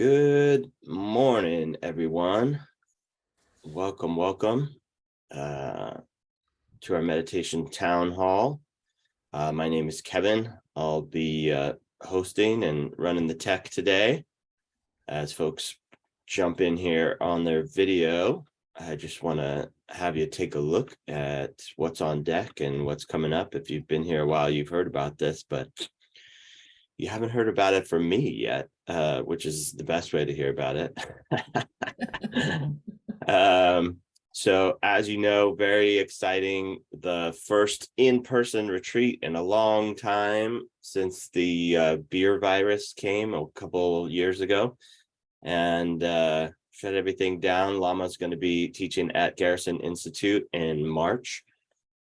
Good morning, everyone. Welcome to our meditation town hall. My name is Kevin. I'll be hosting and running the tech today. As folks jump in here on their video, I just want to have you take a look at what's on deck and what's coming up. If you've been here a while, you've heard about this, but you haven't heard about it from me yet, which is the best way to hear about it. So as you know, very exciting, the first in-person retreat in a long time since the beer virus came a couple years ago, and shut everything down. Lama's going to be teaching at Garrison Institute in March.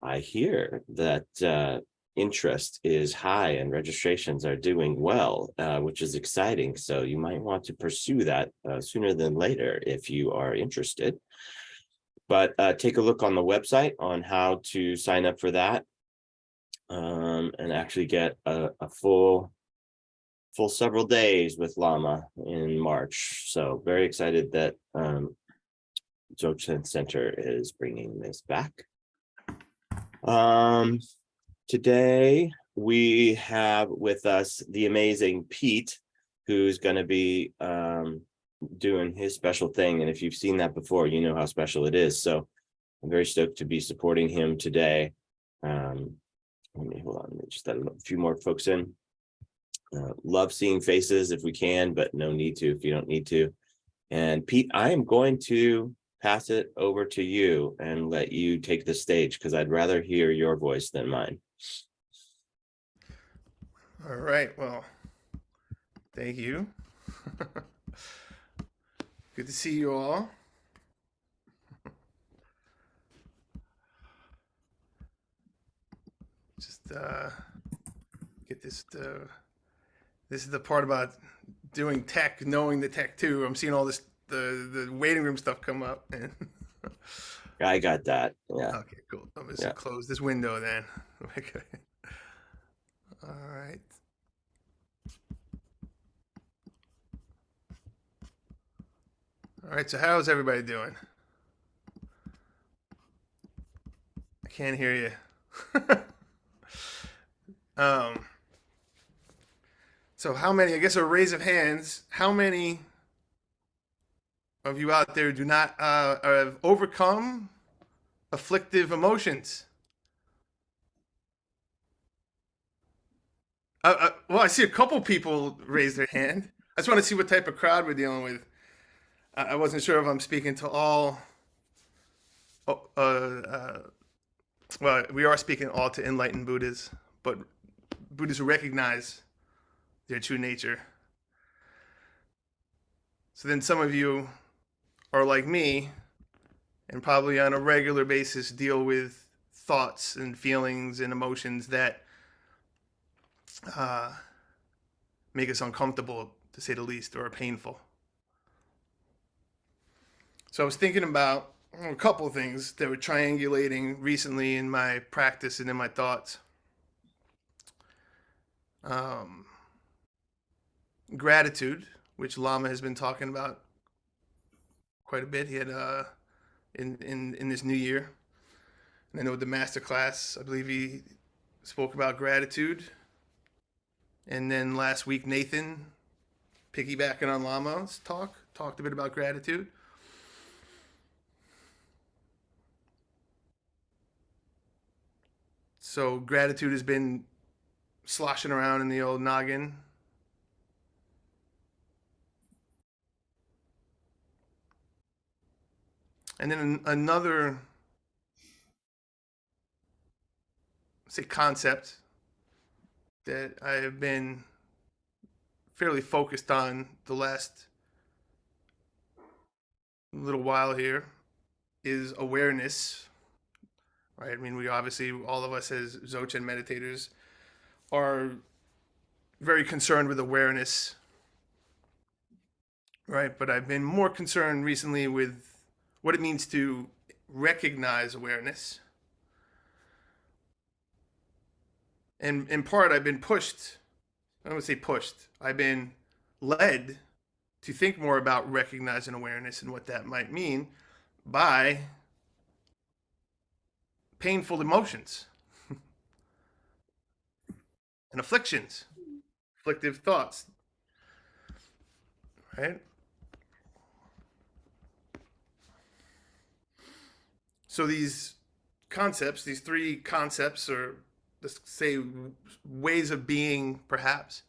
I hear that interest is high and registrations are doing well, which is exciting. So you might want to pursue that sooner than later if you are interested. But take a look on the website on how to sign up for that and actually get a full several days with Lama in March. So very excited that Dzogchen Center is bringing this back. Today we have with us the amazing Pete, who's going to be doing his special thing. And if you've seen that before, you know how special it is. So I'm very stoked to be supporting him today. Let me hold on, let me just let a few more folks in. Love seeing faces if we can, but no need to if you don't need to. And Pete, I am going to pass it over to you and let you take the stage because I'd rather hear your voice than mine. All right, well, thank you. Good to see you all. Just get this. This is the part about doing tech, knowing the tech too. I'm seeing all this, the waiting room stuff come up. And I got that. Yeah. Okay, cool. I'm just close this window then. Okay. All right. All right, so how's everybody doing? I can't hear you. So how many, I guess a raise of hands, how many of you out there do not have overcome afflictive emotions? Well, I see a couple people raise their hand. I just want to see what type of crowd we're dealing with. I wasn't sure if I'm speaking to all. Well, we are speaking all to enlightened Buddhas, but Buddhas who recognize their true nature. So then some of you are like me and probably on a regular basis deal with thoughts and feelings and emotions that make us uncomfortable, to say the least, or are painful. So I was thinking about a couple of things that were triangulating recently in my practice and in my thoughts. Gratitude, which Lama has been talking about quite a bit. He had in this new year. And I know the master class, I believe he spoke about gratitude. And then last week, Nathan, piggybacking on Lama's talked a bit about gratitude. So gratitude has been sloshing around in the old noggin. And then another, say, concept that I have been fairly focused on the last little while here is awareness. Right? I mean, we obviously, all of us as Dzogchen meditators are very concerned with awareness, right? But I've been more concerned recently with what it means to recognize awareness. And in part, I've been pushed. I don't want to say pushed. I've been led to think more about recognizing awareness and what that might mean by painful emotions and afflictions, afflictive thoughts, right? So these concepts, these three concepts, or let's say ways of being, perhaps,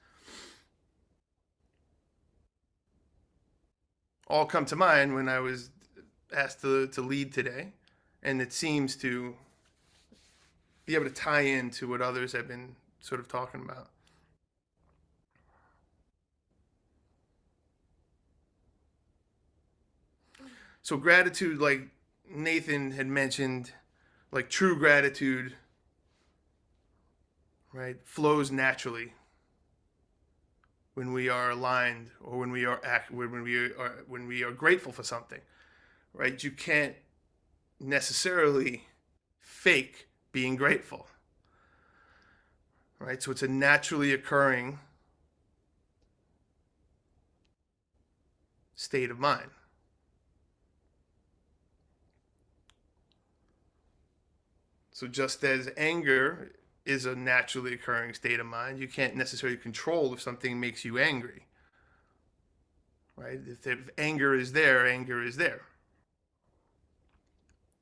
all come to mind when I was asked to lead today. And it seems to be able to tie into what others have been sort of talking about. So gratitude, like Nathan had mentioned, like true gratitude, right, flows naturally when we are aligned, or when we are when we are grateful for something, right? You can't necessarily fake being grateful, right? So it's a naturally occurring state of mind. So just as anger is a naturally occurring state of mind, you can't necessarily control if something makes you angry, right? If anger is there, anger is there.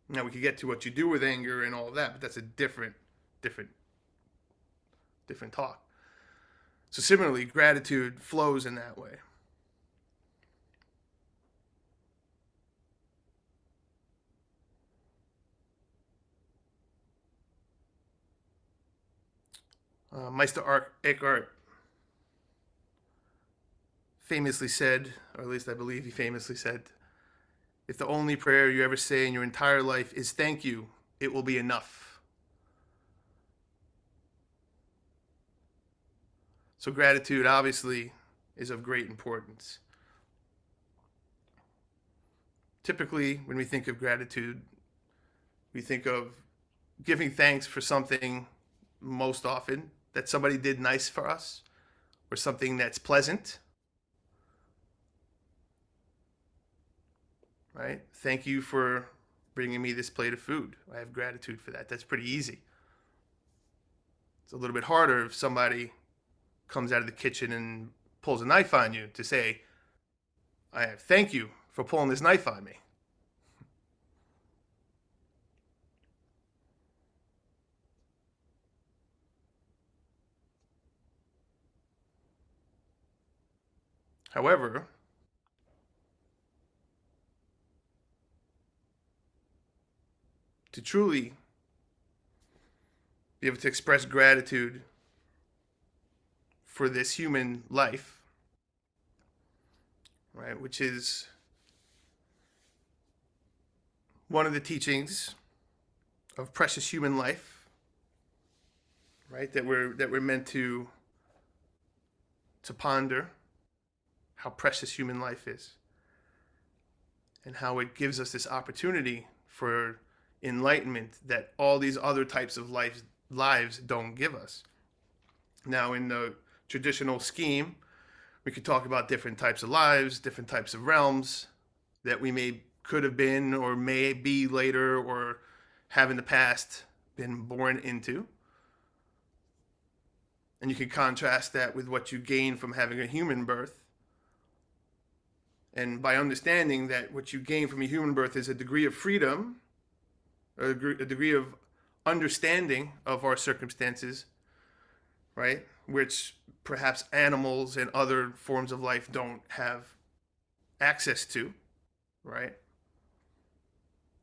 Now we could get to what you do with anger and all of that, but that's a different, different talk. So similarly, gratitude flows in that way. Meister Eckhart famously said, or at least I believe he famously said, if the only prayer you ever say in your entire life is thank you, it will be enough. So gratitude obviously is of great importance. Typically, when we think of gratitude, we think of giving thanks for something, most often that somebody did nice for us, or something that's pleasant, right? Thank you for bringing me this plate of food. I have gratitude for that. That's pretty easy. It's a little bit harder if somebody comes out of the kitchen and pulls a knife on you to say, I thank you for pulling this knife on me. However, to truly be able to express gratitude for this human life, right, which is one of the teachings of precious human life, right, that we're meant to ponder how precious human life is, and how it gives us this opportunity for enlightenment that all these other types of lives don't give us. Now, in the traditional scheme, we could talk about different types of lives, different types of realms that we could have been, or may be later, or have in the past been born into. And you can contrast that with what you gain from having a human birth. And by understanding that what you gain from a human birth is a degree of freedom, or a degree of understanding of our circumstances, right? Which perhaps animals and other forms of life don't have access to, right?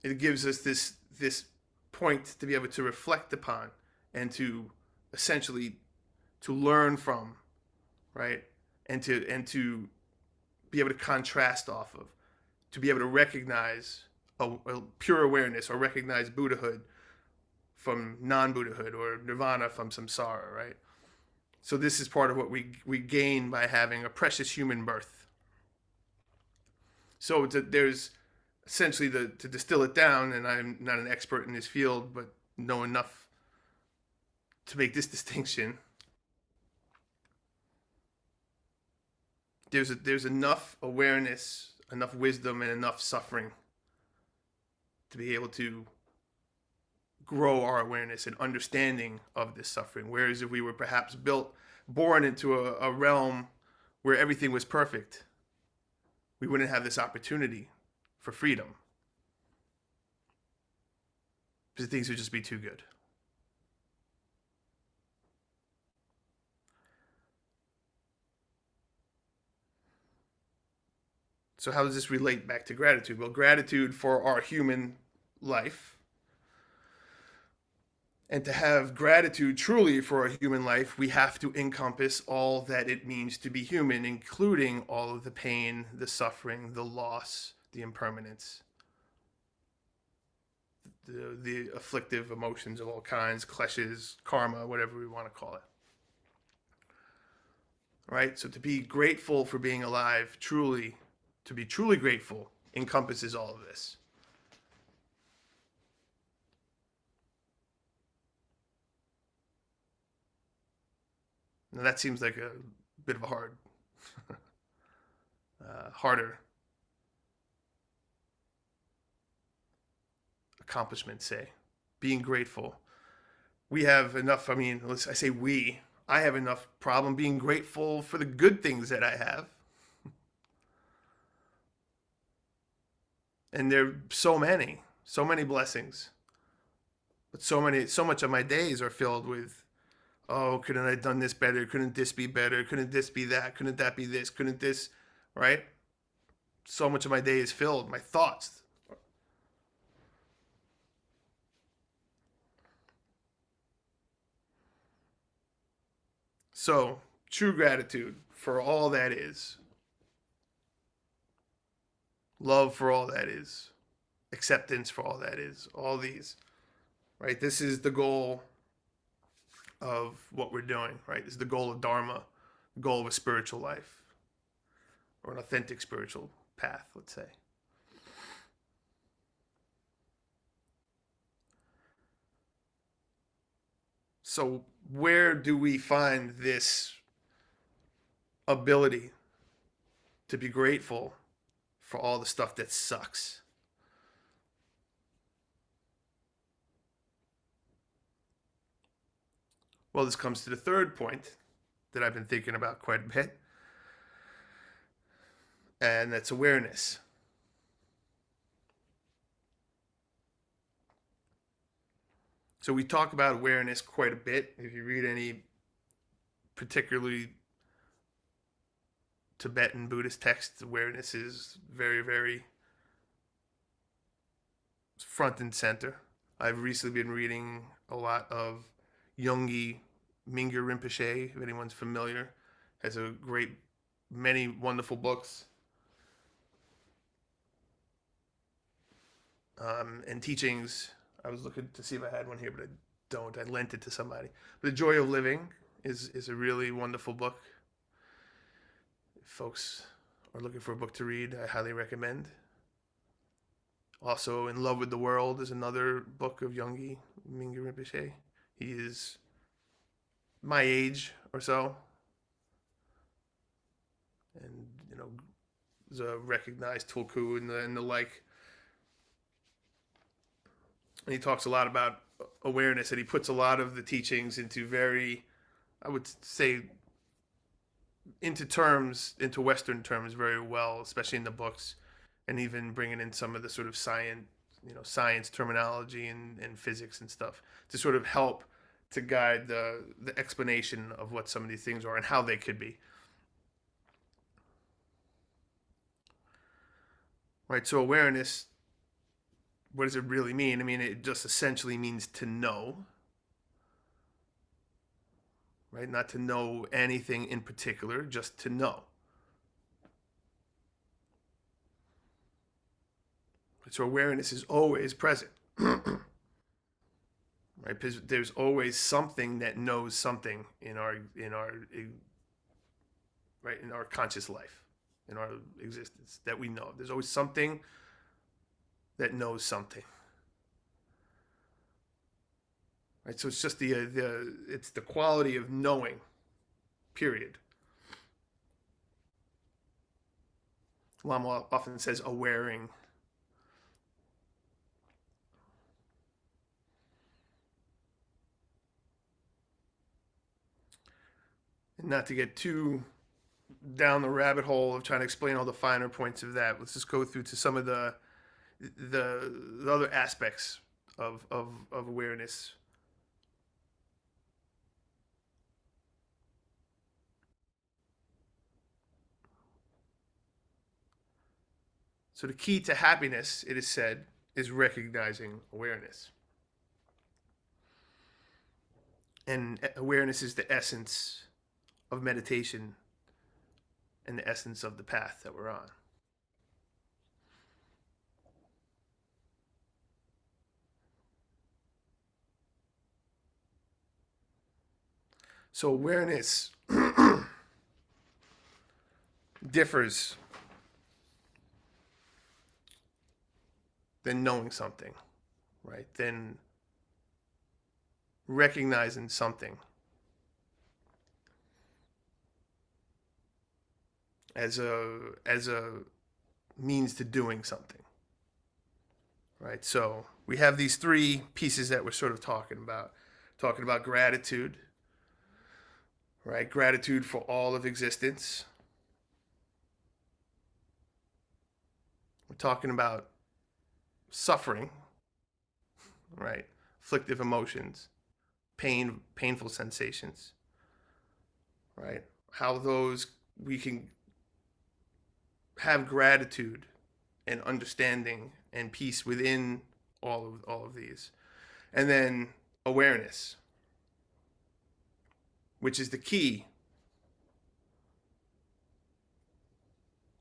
It gives us this point to be able to reflect upon, and to essentially to learn from, right? And to be able to contrast off of, to be able to recognize a pure awareness, or recognize Buddhahood from non-Buddhahood, or nirvana from samsara, right? So this is part of what we gain by having a precious human birth. So there's essentially, to distill it down, and I'm not an expert in this field, but know enough to make this distinction. there's enough awareness, enough wisdom, and enough suffering to be able to grow our awareness and understanding of this suffering. Whereas if we were perhaps born into a realm where everything was perfect, we wouldn't have this opportunity for freedom because things would just be too good. So, how does this relate back to gratitude? Well, gratitude for our human life. And to have gratitude truly for a human life, we have to encompass all that it means to be human, including all of the pain, the suffering, the loss, the impermanence, the afflictive emotions of all kinds, kleshes, karma, whatever we want to call it. Right? So to be grateful for being alive, truly, to be truly grateful, encompasses all of this. Now that seems like a bit of a harder accomplishment, say, being grateful. We have enough, I mean, I say we, I have enough problem being grateful for the good things that I have. And there are so many blessings. But so much of my days are filled with, oh, couldn't I have done this better? Couldn't this be better? Couldn't this be that? Couldn't that be this? Couldn't this, right? So much of my day is filled, my thoughts. So, true gratitude for all that is, love for all that is, acceptance for all that is, all these, right? This is the goal of what we're doing, right? This is the goal of Dharma, the goal of a spiritual life, or an authentic spiritual path, let's say. So, where do we find this ability to be grateful for all the stuff that sucks? Well, this comes to the third point that I've been thinking about quite a bit, and that's awareness. So we talk about awareness quite a bit. If you read any particularly Tibetan Buddhist texts, awareness is very, very front and center. I've recently been reading a lot of Yogi Mingyur Rinpoche, if anyone's familiar, has a great, many wonderful books and teachings. I was looking to see if I had one here, but I don't. I lent it to somebody. But The Joy of Living is a really wonderful book. If folks are looking for a book to read, I highly recommend. Also, In Love with the World is another book of Yogi Mingyur Rinpoche. He is my age or so, and is a recognized tulku and the like. And he talks a lot about awareness, and he puts a lot of the teachings into very, I would say, into Western terms very well, especially in the books, and even bringing in some of the sort of science terminology and physics and stuff to sort of help to guide the explanation of what some of these things are and how they could be. Right. So awareness, what does it really mean? I mean, it just essentially means to know, right? Not to know anything in particular, just to know. So awareness is always present, right? Because there's always something that knows something in our conscious life, in our existence that we know. There's always something that knows something. Right? So it's just it's the quality of knowing, period. Lama often says awareing. And not to get too down the rabbit hole of trying to explain all the finer points of that, let's just go through to some of the other aspects of awareness. So the key to happiness, it is said, is recognizing awareness. And awareness is the essence of meditation and the essence of the path that we're on. So awareness differs than knowing something, right? Than recognizing something as a means to doing something, right? So we have these three pieces that we're sort of talking about gratitude, right? Gratitude for all of existence. We're talking about suffering, right? Afflictive emotions, painful sensations, right? How those we can have gratitude and understanding and peace within all of these. And then awareness, which is the key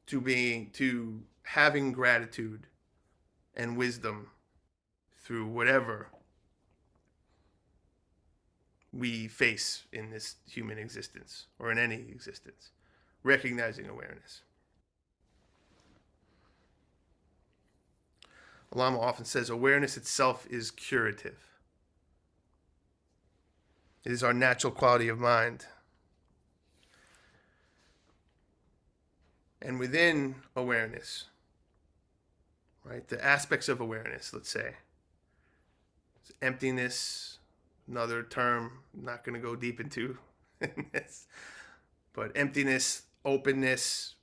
to having gratitude and wisdom through whatever we face in this human existence or in any existence. Recognizing awareness. Lama often says awareness itself is curative. It is our natural quality of mind. And within awareness, right, the aspects of awareness, let's say, emptiness, another term I'm not going to go deep into this, but emptiness, openness,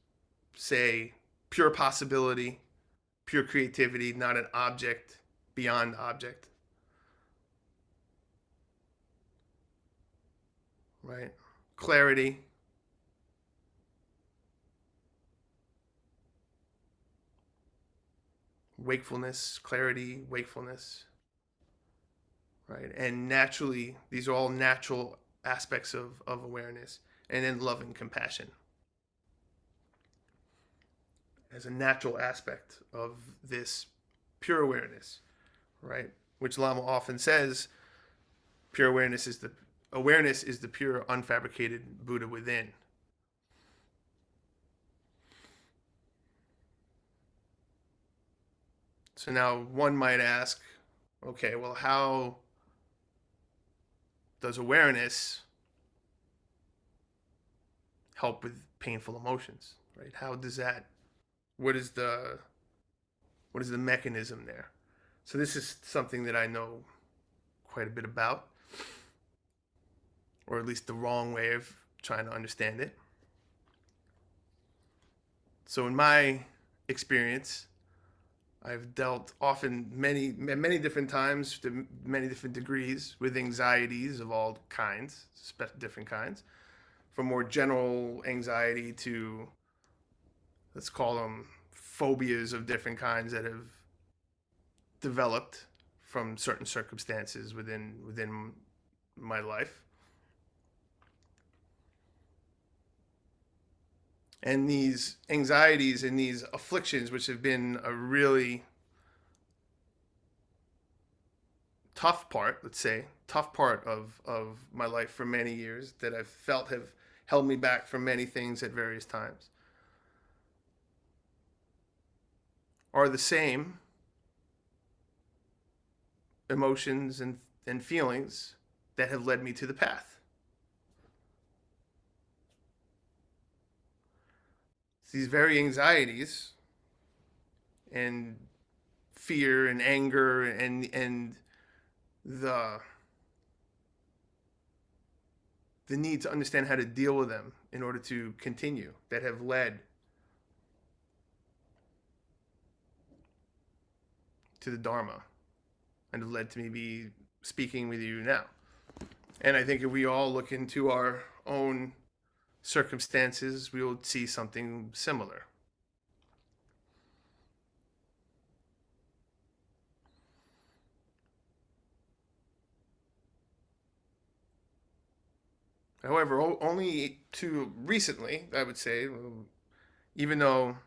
say, pure possibility, pure creativity, not an object, beyond object, right? Clarity, wakefulness, clarity, wakefulness, right? And naturally, these are all natural aspects of awareness. And then love and compassion as a natural aspect of this pure awareness, right? Which Lama often says, pure awareness is the pure, unfabricated Buddha within. So now one might ask, okay, well, how does awareness help with painful emotions, right? How does that? What is the mechanism there? So this is something that I know quite a bit about, or at least the wrong way of trying to understand it. So in my experience, I've dealt often many different times to many different degrees with anxieties of all kinds, different kinds, from more general anxiety to, let's call them, phobias of different kinds that have developed from certain circumstances within my life. And these anxieties and these afflictions, which have been a really tough part, let's say, tough part of my life for many years that I've felt have held me back from many things at various times, are the same emotions and feelings that have led me to the path. these very anxieties and fear and anger and the the need to understand how to deal with them in order to continue that have led to the Dharma and have led to me be speaking with you now. And I think if we all look into our own circumstances, we will see something similar. However, only to recently, I would say, even though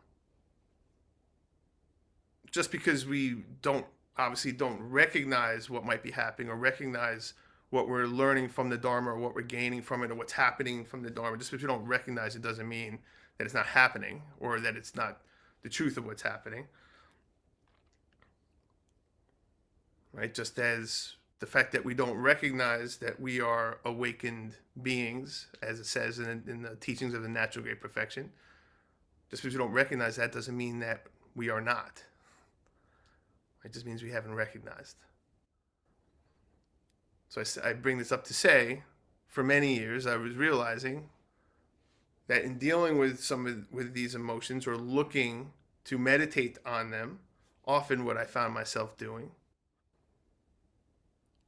just because we don't recognize what might be happening or recognize what we're learning from the Dharma or what we're gaining from it or what's happening from the Dharma, just because we don't recognize it doesn't mean that it's not happening or that it's not the truth of what's happening. Right? Just as the fact that we don't recognize that we are awakened beings, as it says in the teachings of the Natural Great Perfection, just because we don't recognize that doesn't mean that we are not. It just means we haven't recognized. So I bring this up to say, for many years, I was realizing that in dealing with with these emotions or looking to meditate on them, often what I found myself doing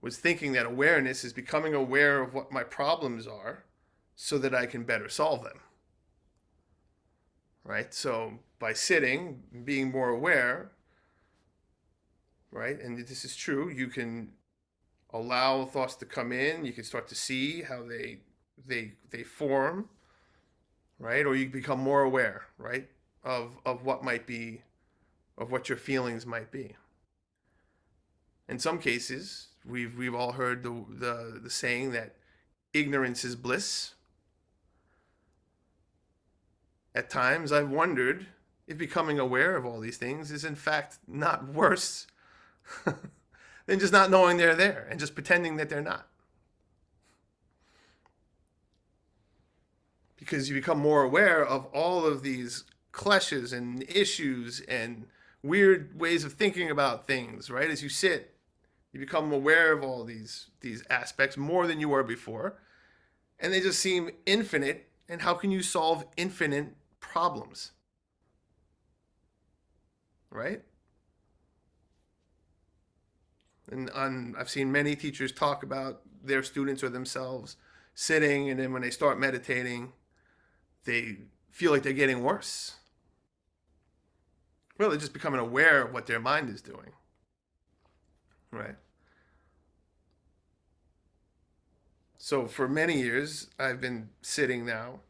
was thinking that awareness is becoming aware of what my problems are so that I can better solve them. Right? So by sitting, being more aware, right? And this is true, you can allow thoughts to come in, you can start to see how they form, right? Or you become more aware, right? Of what might be, of what your feelings might be. In some cases, we've all heard the saying that ignorance is bliss. At times, I've wondered if becoming aware of all these things is in fact not worse than just not knowing they're there and just pretending that they're not. Because you become more aware of all of these clashes and issues and weird ways of thinking about things, right? As you sit, you become aware of all these aspects more than you were before, and they just seem infinite. And how can you solve infinite problems? Right? And I've seen many teachers talk about their students or themselves sitting, and then when they start meditating, they feel like they're getting worse. Well, they're just becoming aware of what their mind is doing. Right? So for many years, I've been sitting now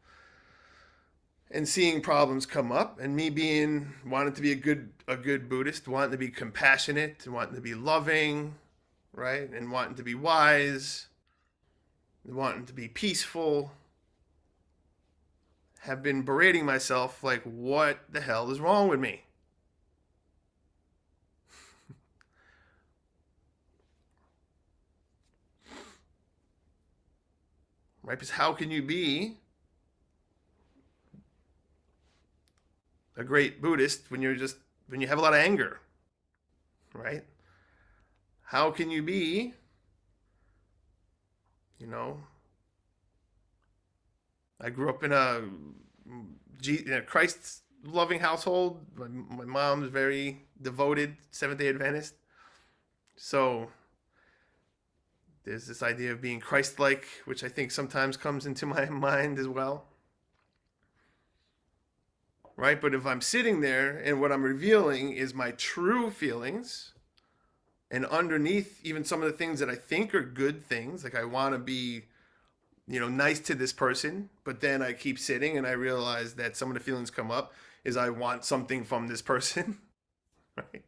and seeing problems come up, and me being wanting to be a good Buddhist, wanting to be compassionate, wanting to be loving, right, and wanting to be wise, wanting to be peaceful, have been berating myself like, what the hell is wrong with me? Right? Because how can you be a great Buddhist when you have a lot of anger, right? How can you be, you know, I grew up in a Christ loving household. My mom's very devoted Seventh Day Adventist. So there's this idea of being Christ-like, which I think sometimes comes into my mind as well. Right? But if I'm sitting there and what I'm revealing is my true feelings, and underneath even some of the things that I think are good things, like I want to be, nice to this person, but then I keep sitting and I realize that some of the feelings come up is I want something from this person, right?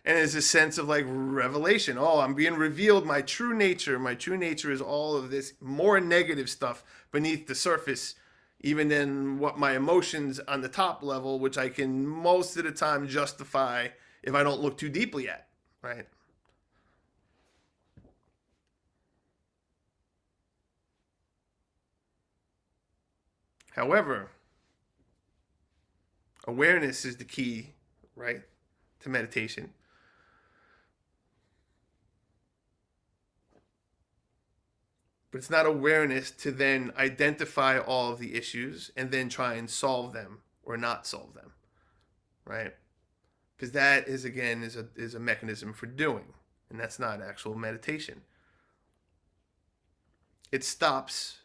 And there's this sense of like revelation. Oh, I'm being revealed my true nature. My true nature is all of this more negative stuff beneath the surface, even than what my emotions on the top level, which I can most of the time justify if I don't look too deeply at, right? However, Awareness is the key, right, to meditation. But it's not awareness to then identify all of the issues and then try and solve them or not solve them, right? Because that is, again, is a mechanism for doing, and that's not actual meditation. It stops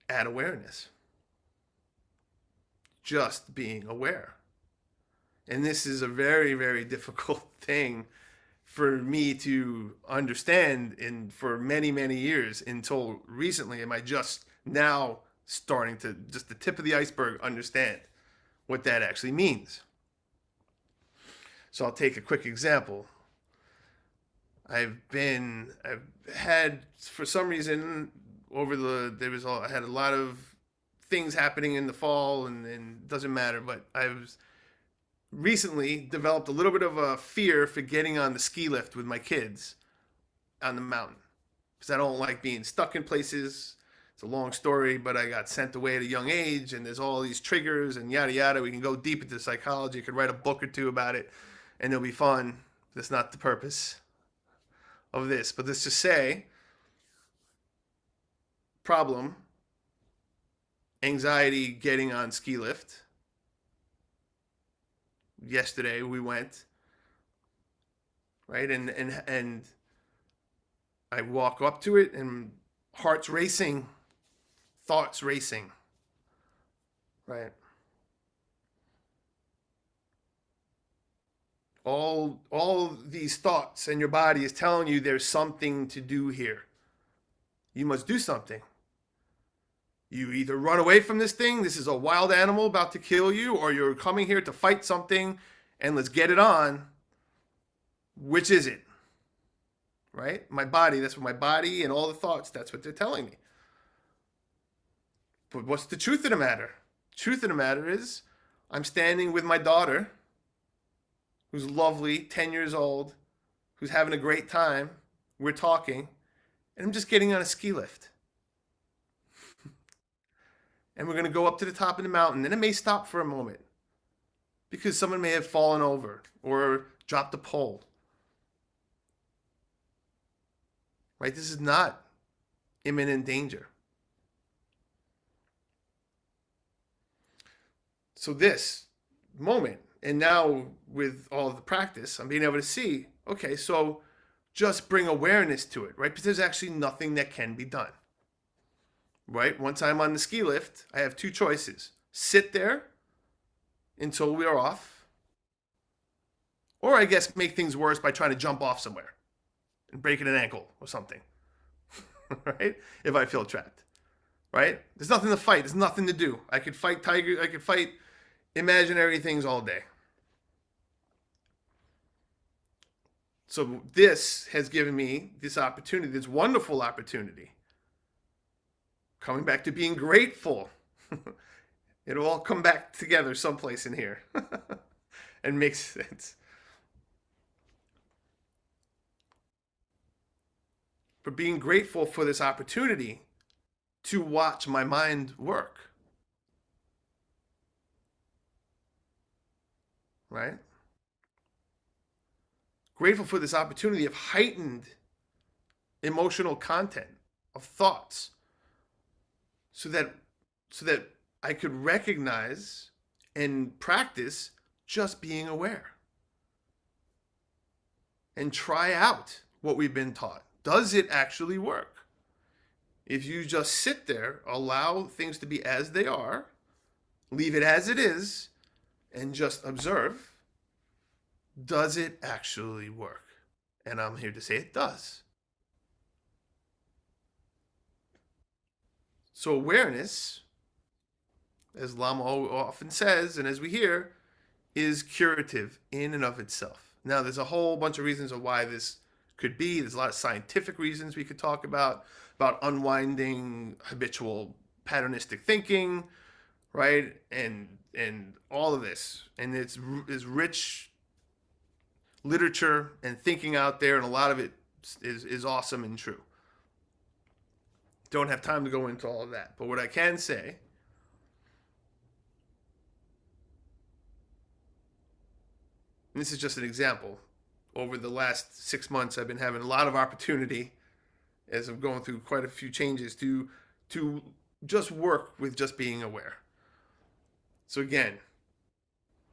at awareness, just being aware. And this is a very, very difficult thing for me to understand, and for many, many years, until recently am I just now starting to, just the tip of the iceberg, understand what that actually means. So I'll take a quick example. I've had, for some reason, I had a lot of things happening in the fall, and it doesn't matter, but I've recently developed a little bit of a fear for getting on the ski lift with my kids on the mountain, because I don't like being stuck in places. It's a long story, but I got sent away at a young age, and there's all these triggers and yada yada. We can go deep into psychology. I could write a book or two about it, and it'll be fun. That's not the purpose of this, but let's just say, problem, anxiety getting on ski lift. Yesterday we went, right, and I walk up to it, and heart's racing, thoughts racing, right? All these thoughts, and your body is telling you there's something to do here. You must do something. You either run away from this thing, this is a wild animal about to kill you, or you're coming here to fight something, and let's get it on. Which is it? Right? My body, that's what my body and all the thoughts, that's what they're telling me. But what's the truth of the matter? Truth of the matter is, I'm standing with my daughter, who's lovely, 10 years old, who's having a great time. We're talking, and I'm just getting on a ski lift. And we're going to go up to the top of the mountain, and it may stop for a moment because someone may have fallen over or dropped a pole. Right? This is not imminent danger. So this moment, and now with all of the practice, I'm being able to see, okay, so just bring awareness to it, right? Because there's actually nothing that can be done. Right? Once I'm on the ski lift, I have two choices. Sit there until we are off, or I guess make things worse by trying to jump off somewhere and breaking an ankle or something. Right? If I feel trapped. Right? There's nothing to fight. There's nothing to do. I could fight tigers. I could fight imaginary things all day. So this has given me this opportunity, this wonderful opportunity. Coming back to being grateful. It'll all come back together someplace in here and make sense. For being grateful for this opportunity to watch my mind work. Right? Grateful for this opportunity of heightened emotional content, of thoughts, so that I could recognize and practice just being aware and try out what we've been taught. Does it actually work? If you just sit there, allow things to be as they are, leave it as it is, and just observe, does it actually work? And I'm here to say it does. So awareness, as Lama often says, and as we hear, is curative in and of itself. Now, there's a whole bunch of reasons of why this could be. There's a lot of scientific reasons we could talk about unwinding habitual patternistic thinking, right? And all of this. And it's rich literature and thinking out there, and a lot of it is awesome and true. Don't have time to go into all of that. But what I can say And this is just an example. Over the last 6 months, I've been having a lot of opportunity as I'm going through quite a few changes to just work with just being aware. So again,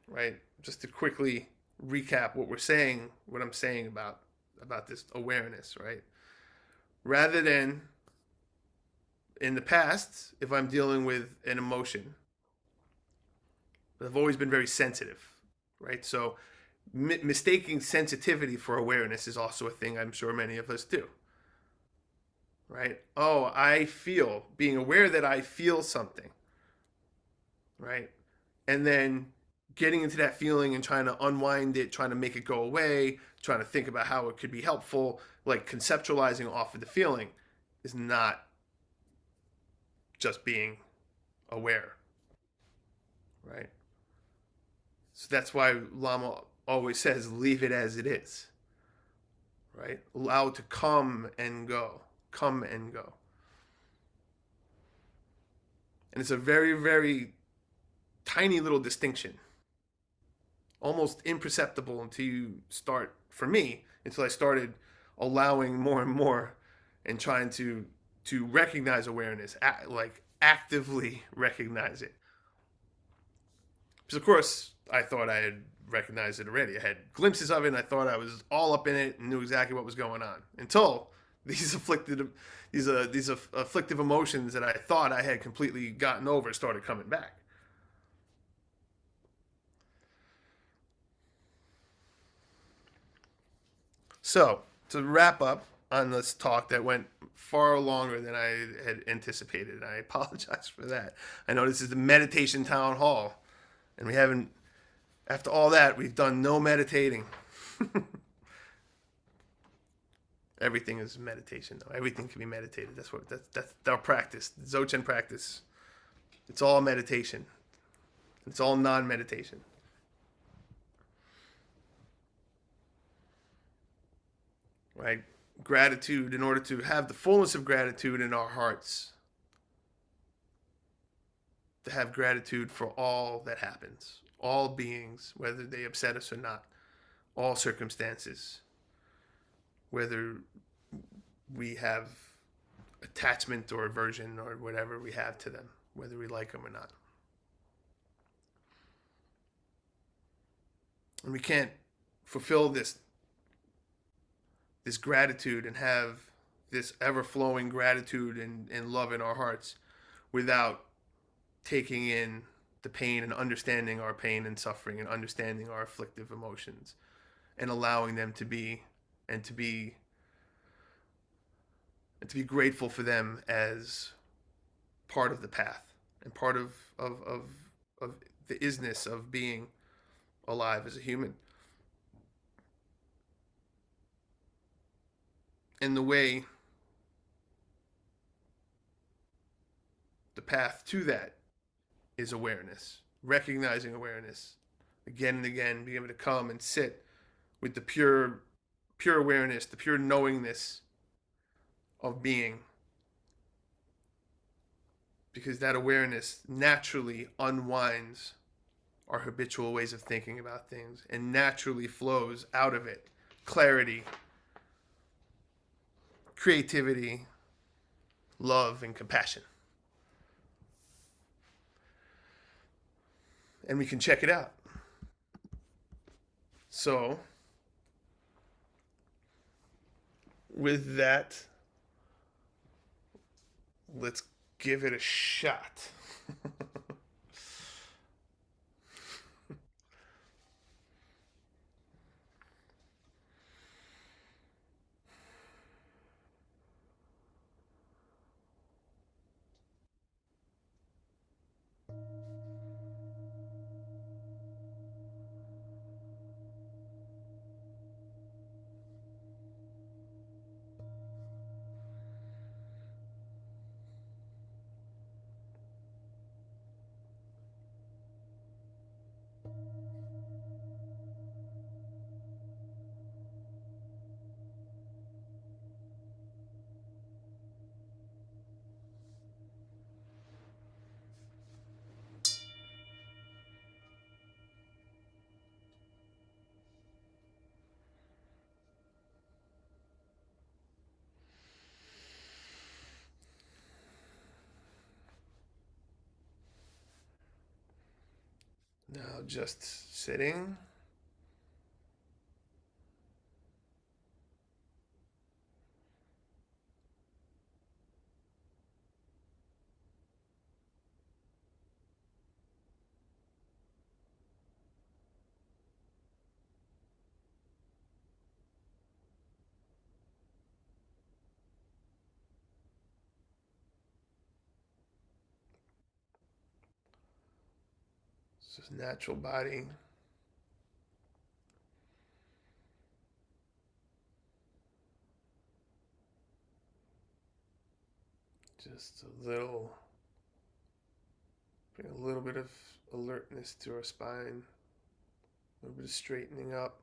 right, just to quickly recap what we're saying, what I'm saying about this awareness, right? Rather than in the past, if I'm dealing with an emotion, I've always been very sensitive, right? So mistaking sensitivity for awareness is also a thing I'm sure many of us do, right? Oh, I feel, being aware that I feel something, right? And then getting into that feeling and trying to unwind it, trying to make it go away, trying to think about how it could be helpful, like conceptualizing off of the feeling is not just being aware, right? So that's why Lama always says, leave it as it is, right? Allow it to come and go, come and go. And it's a very, very tiny little distinction, almost imperceptible until you start, for me, until I started allowing more and more and trying to recognize awareness, like actively recognize it. Because of course I thought I had recognized it already. I had glimpses of it, and I thought I was all up in it and knew exactly what was going on until these afflictive emotions that I thought I had completely gotten over started coming back. So, to wrap up on this talk that went far longer than I had anticipated, and I apologize for that. I know this is the meditation town hall, and we haven't, after all that, we've done no meditating. Everything is meditation, though. Everything can be meditated. That's our practice, Dzogchen practice. It's all meditation. It's all non-meditation. Right? Gratitude, in order to have the fullness of gratitude in our hearts, to have gratitude for all that happens, all beings, whether they upset us or not, all circumstances, whether we have attachment or aversion or whatever we have to them, whether we like them or not. And we can't fulfill this gratitude and have this ever-flowing gratitude and love in our hearts without taking in the pain and understanding our pain and suffering and understanding our afflictive emotions and allowing them to be and to be grateful for them as part of the path and part of the isness of being alive as a human. And the way, the path to that is awareness, recognizing awareness again and again, being able to come and sit with the pure awareness, the pure knowingness of being, because that awareness naturally unwinds our habitual ways of thinking about things and naturally flows out of it clarity, creativity, love, and compassion. And we can check it out. So, with that, let's give it a shot. Now just sitting. It's just natural body. Just a little, bring a little bit of alertness to our spine, a little bit of straightening up,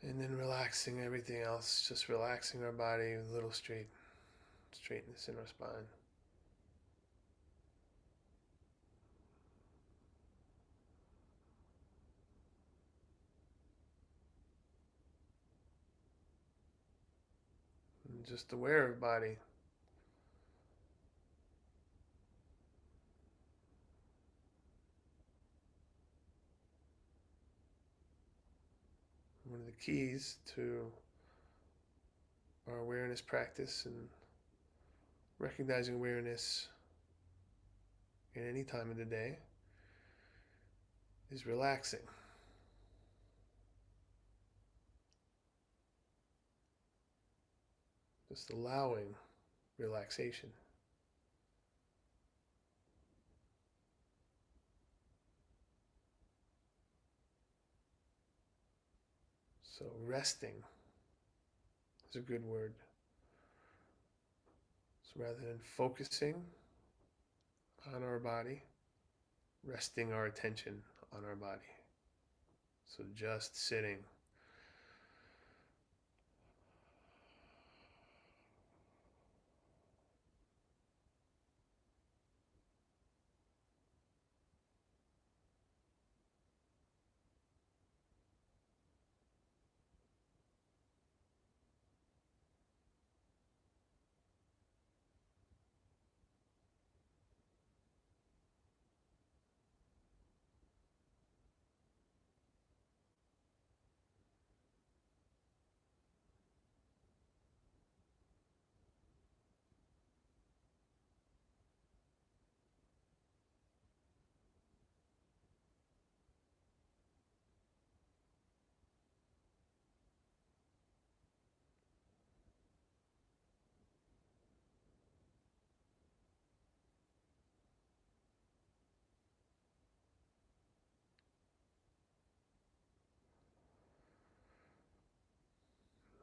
and then relaxing everything else. Just relaxing our body, a little straightness in our spine. And just aware of body. One of the keys to our awareness practice and recognizing awareness in any time of the day is relaxing. Just allowing relaxation. So, resting is a good word. So, rather than focusing on our body, resting our attention on our body. So, just sitting.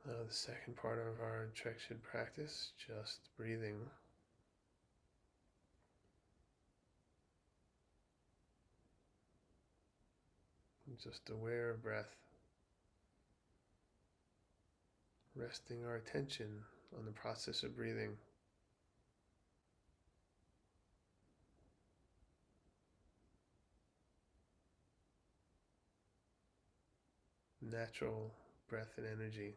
Now, the second part of our introduction practice, just breathing. Just aware of breath. Resting our attention on the process of breathing. Natural breath and energy.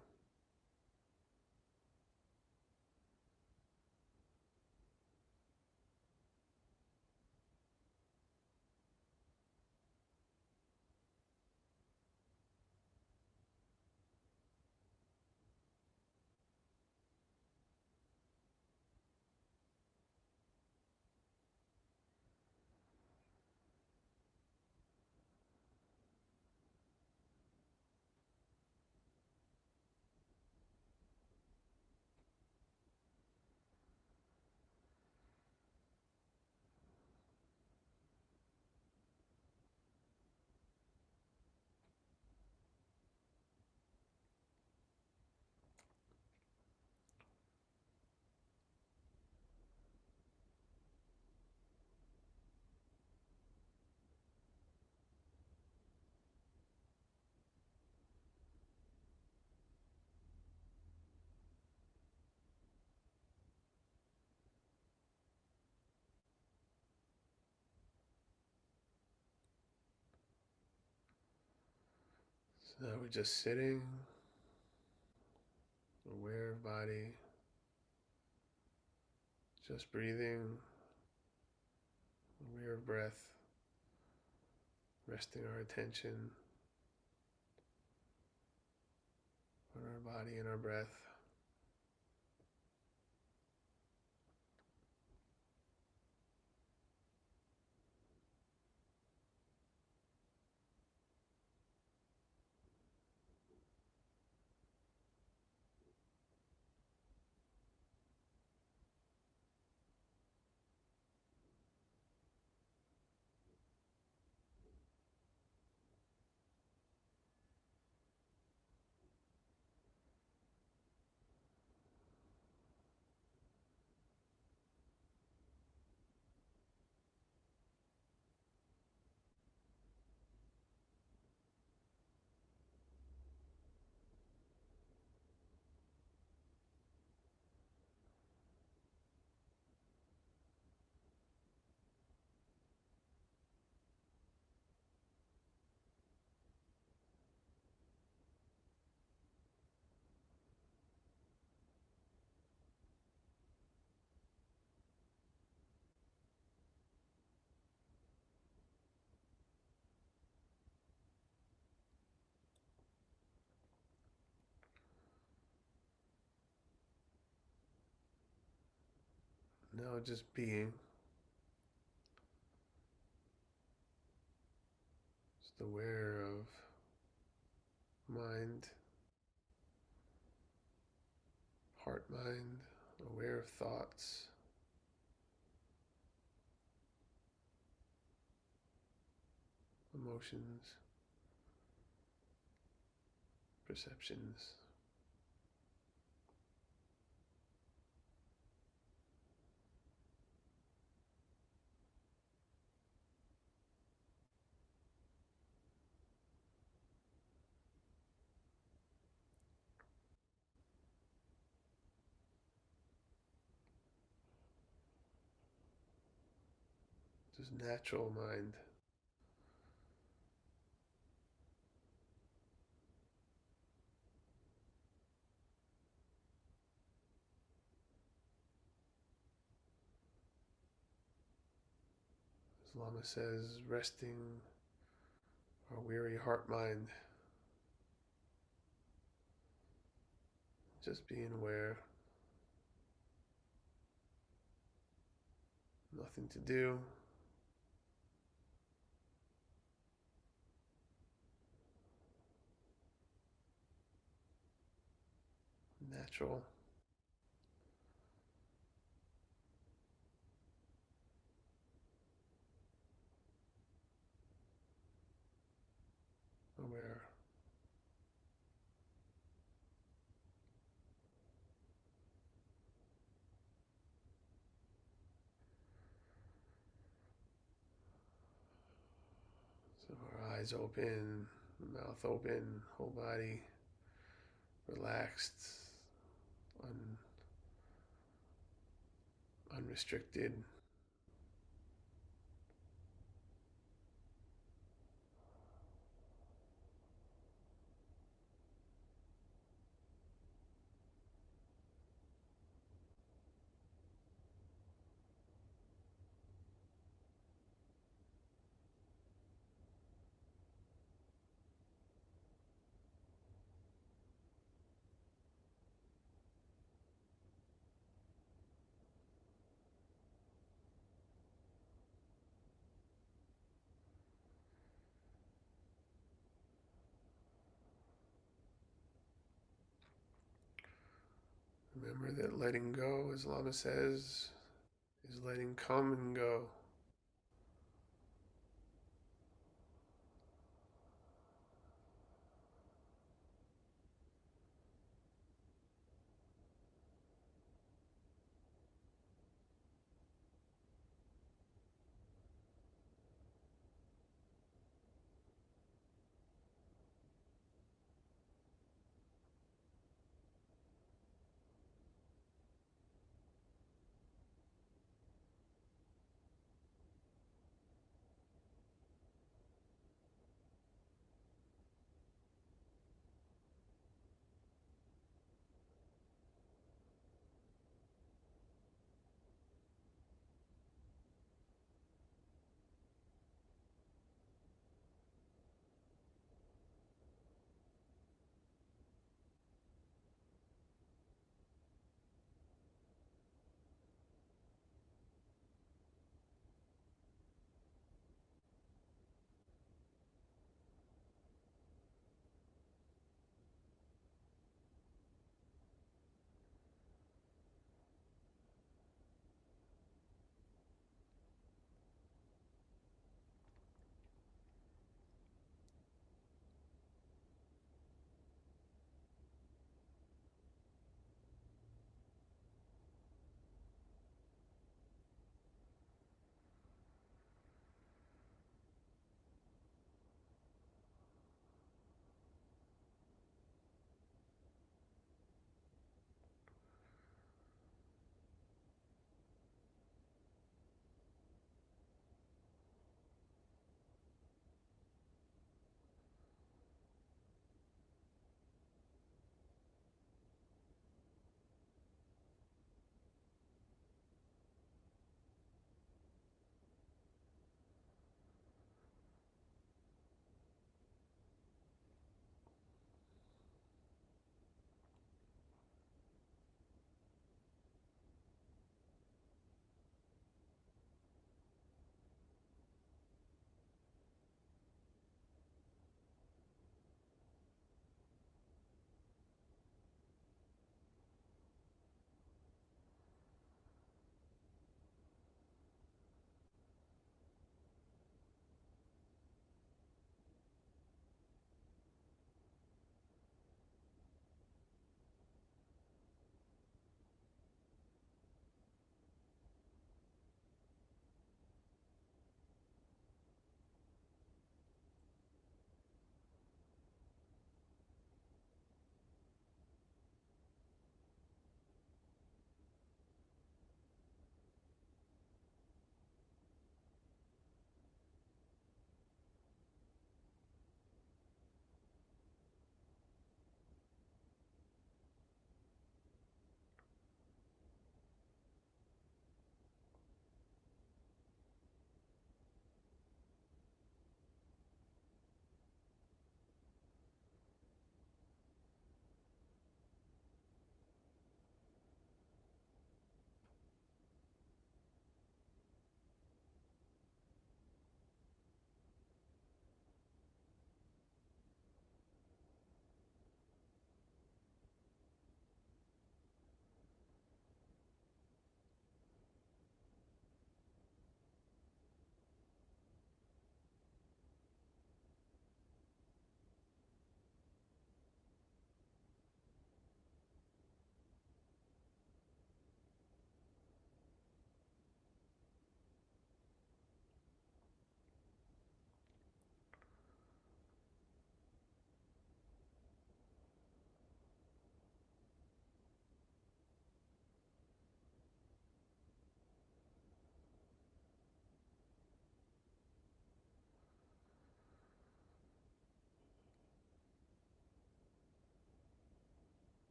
So now we're just sitting, aware of body, just breathing, aware of breath. resting our attention on our body and our breath. Now just being, just aware of mind, heart, mind, aware of thoughts, emotions, perceptions. Just natural mind. As Lama says, resting our weary heart mind. Just being aware. Nothing to do. Natural. Aware. So our eyes open, mouth open, whole body relaxed, unrestricted. Remember that letting go, as Lama says, is letting come and go.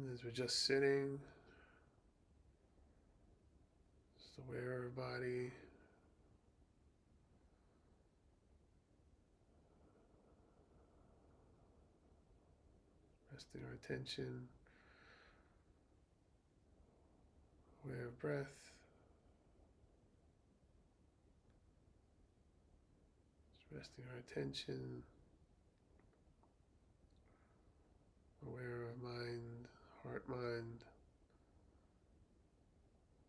As we're just sitting, just aware of our body, resting our attention, aware of breath, just resting our attention, aware of mind, heart, mind,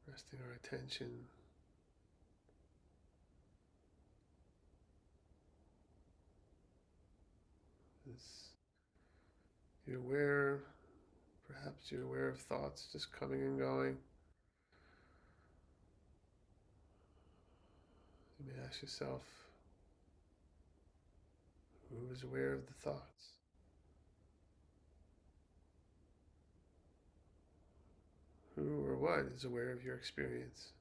resting our attention. As you're aware, perhaps you're aware of thoughts just coming and going. You may ask yourself, who is aware of the thoughts? Who or what is aware of your experience?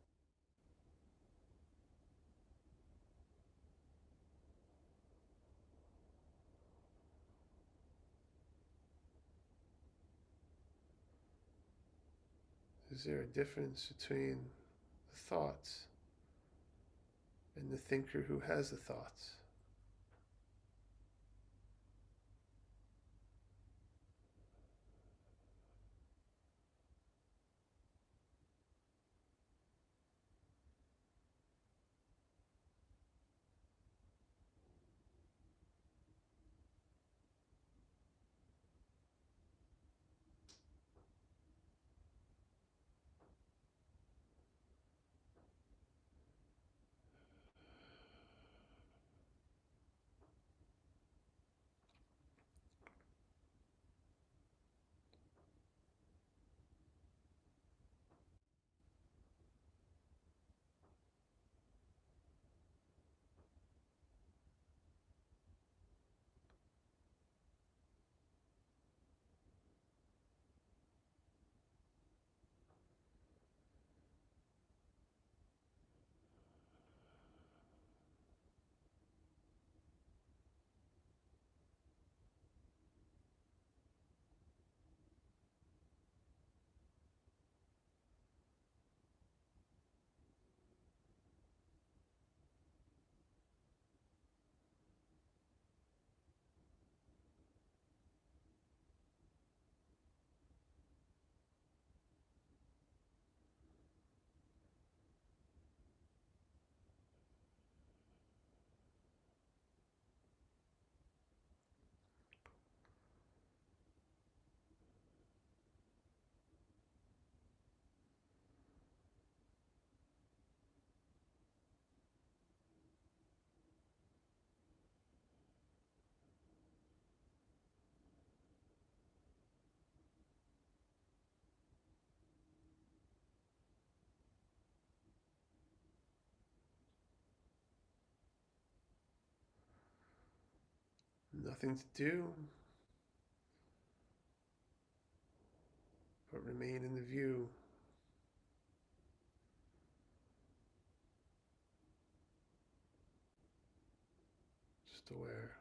Is there a difference between the thoughts and the thinker who has the thoughts? Nothing to do but remain in the view, just aware.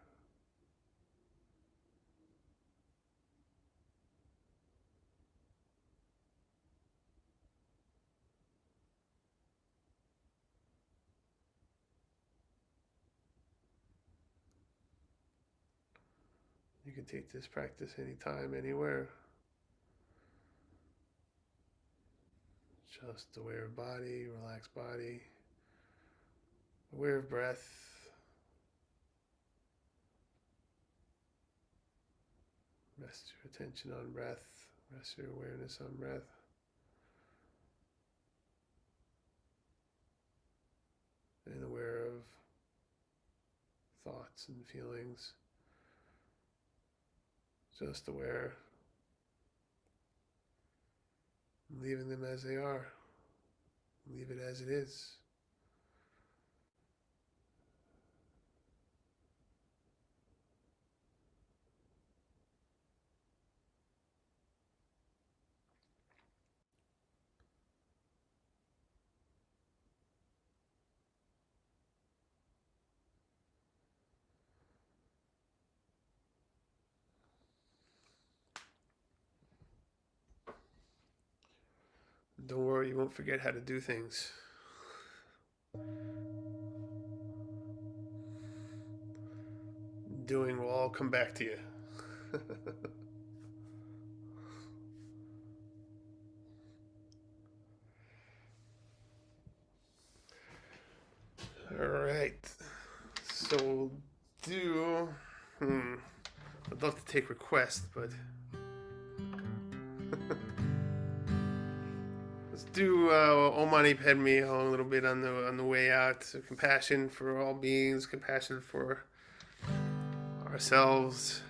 You can take this practice anytime, anywhere. Just aware of body, relaxed body, aware of breath. Rest your attention on breath, rest your awareness on breath. And aware of thoughts and feelings. Just aware, leaving them as they are. Leave it as it is. you won't forget how to do things. Doing will all come back to you. All right. So we'll do. I'd love to take requests, but let's do Omani Padme a little bit on the way out. So compassion for all beings, compassion for ourselves.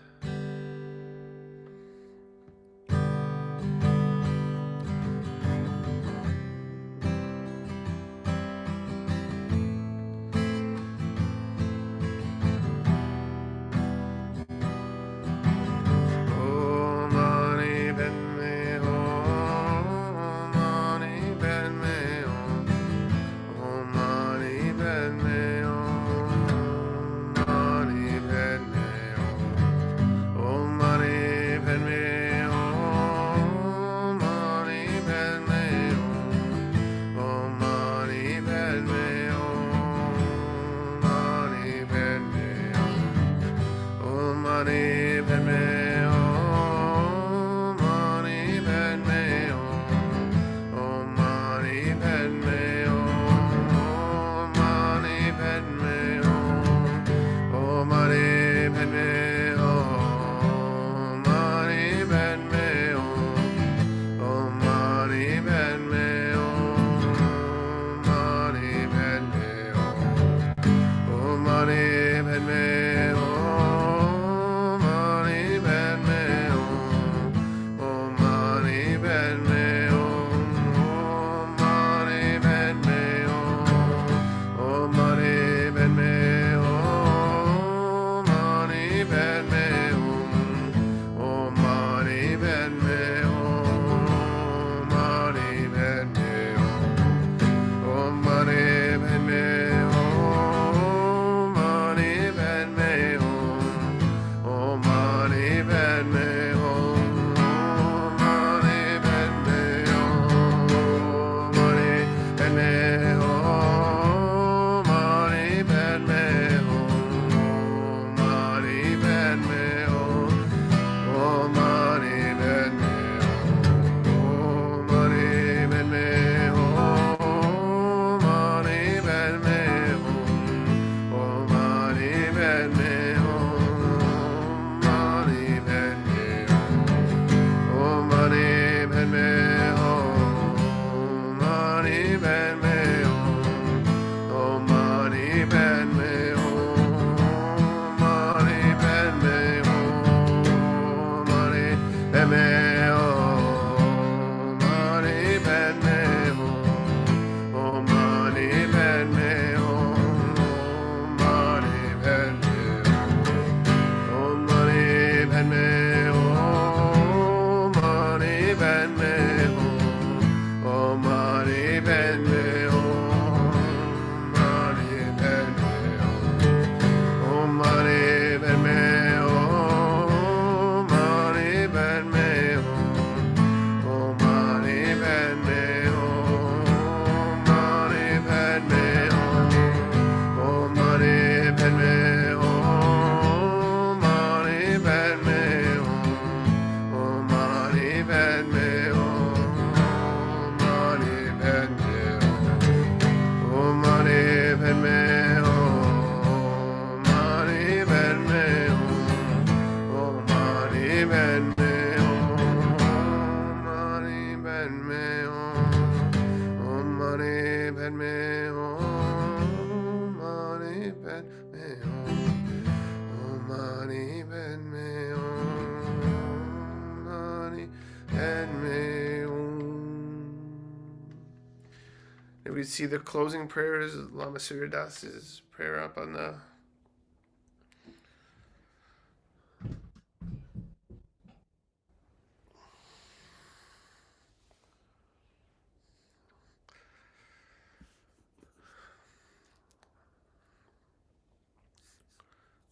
And we see the closing prayers, Lama Surya Das's prayer up on the.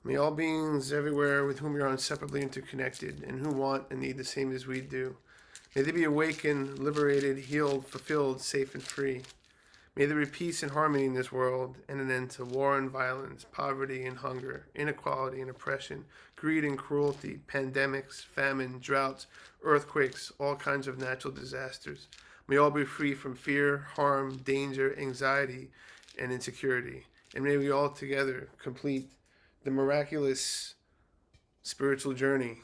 May all beings everywhere with whom we are inseparably interconnected and who want and need the same as we do, May they be awakened, liberated, healed, fulfilled, safe, and free. May there be peace and harmony in this world, and an end to war and violence, poverty and hunger, inequality and oppression, greed and cruelty, pandemics, famine, droughts, earthquakes, all kinds of natural disasters. May all be free from fear, harm, danger, anxiety, and insecurity. And may we all together complete the miraculous spiritual journey.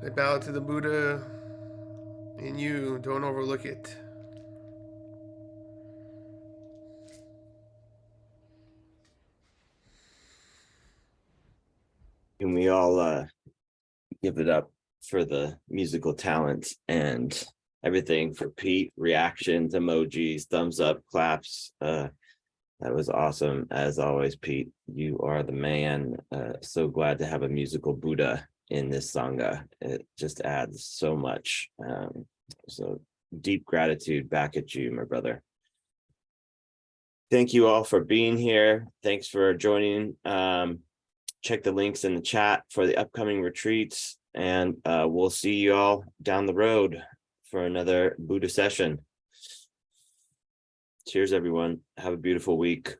I bow to the Buddha in you, don't overlook it. Can we all give it up for the musical talent and everything for Pete? Reactions, emojis, thumbs up, claps. That was awesome. As always, Pete, you are the man. So glad to have a musical Buddha in this Sangha. It just adds so much. So deep gratitude back at you, my brother. Thank you all for being here. Thanks for joining. Check the links in the chat for the upcoming retreats, and we'll see you all down the road for another Buddha session. Cheers, everyone. Have a beautiful week.